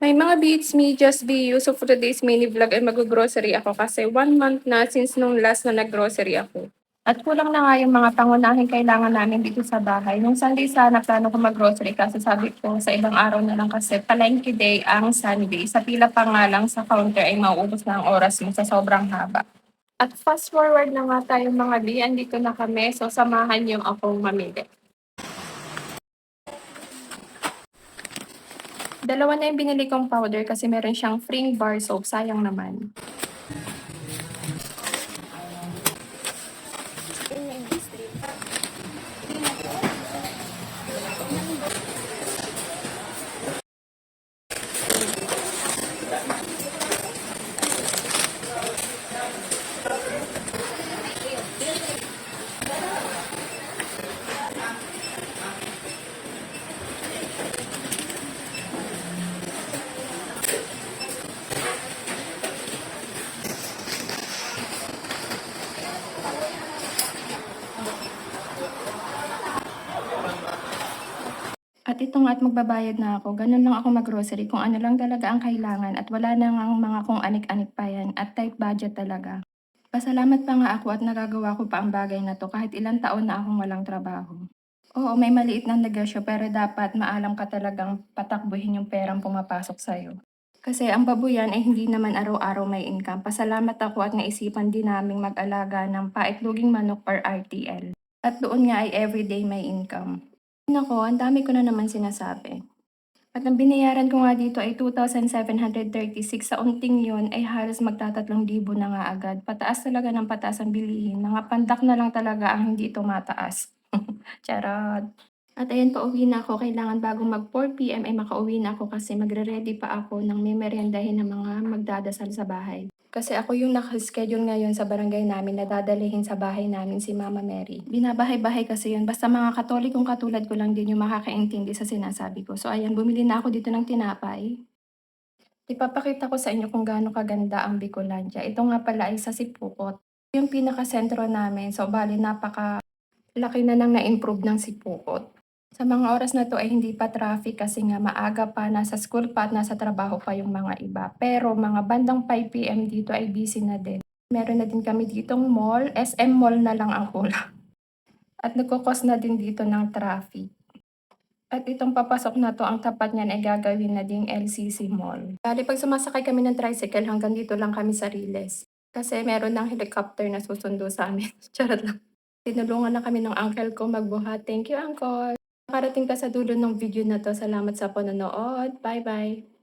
May mga beats me, just be you. So for today's mini vlog ay mag-grocery ako kasi 1 month na since nung last na nag-grocery ako. At kulang na nga yung mga pangunahing kailangan namin dito sa bahay. Nung Sunday sana plano ko mag-grocery kasi sabi ko sa ibang araw na lang kasi palengke day ang Sunday. Sa pila pa nga lang sa counter ay mauubos na ang oras mo sa sobrang haba. At fast forward na nga tayo mga bi, andito na kami. So samahan niyo akong mamili. Dalawa na yung binili kong powder kasi meron siyang free bar soap. Sayang naman. At ito nga at magbabayad na ako. Ganun lang ako mag-grocery kung ano lang talaga ang kailangan at wala na ngang mga kung anik-anik pa yan at tight budget talaga. Pasalamat pa nga ako at nagagawa ko pa ang bagay na to kahit ilang taon na akong walang trabaho. Oo, may maliit na negosyo pero dapat maalam ka talagang patakbuhin yung perang pumapasok sa'yo. Kasi ang babuyan ay hindi naman araw-araw may income. Pasalamat ako at naisipan din naming mag-alaga ng paitloging manok per RTL. At doon nga ay everyday may income. Nako, ang dami ko na naman sinasabi. At ang binayaran ko nga dito ay 2,736. Sa unting yun ay halos magta-3,000 na nga agad. Pataas talaga ng pataas ang bilihin. Mga pandak na lang talaga ang hindi tumataas. Charot. At ayan, pauwi na ako. Kailangan bago mag 4 PM ay makauwi na ako kasi magre-ready pa ako ng may meriendahin ng mga magdadasal sa bahay. Kasi ako yung naka-schedule ngayon sa barangay namin na dadalhin sa bahay namin si Mama Mary. Binabahay-bahay kasi yun. Basta mga Katolikong katulad ko lang din yung makakaintindi sa sinasabi ko. So ayan, bumili na ako dito ng tinapay. Ipapakita ko sa inyo kung gaano kaganda ang Bicolandia. Ito nga pala ay sa Sipukot. Yung pinaka-sentro namin. So bali, laki na nang na-improve ng Sipukot. Sa mga oras na 'to ay hindi pa traffic kasi nga maaga pa, nasa school pa at nasa trabaho pa yung mga iba. Pero mga bandang 5 PM dito ay busy na din. Meron na din kami ditong mall, SM Mall na lang ang kulang. At nagko-cause na din dito ng traffic. At itong papasok na 'to, ang tapat niyan ay gagawin na ding LCC Mall. Bale 'pag sumasakay kami ng tricycle hanggang dito lang kami sa Riles. Kasi meron ng helicopter na susundo sa'min. Charot lang. Tinulungan na kami ng uncle ko magbuhat. Thank you, uncle! Nakarating ka sa dulo ng video na 'to, salamat sa panonood. Bye-bye.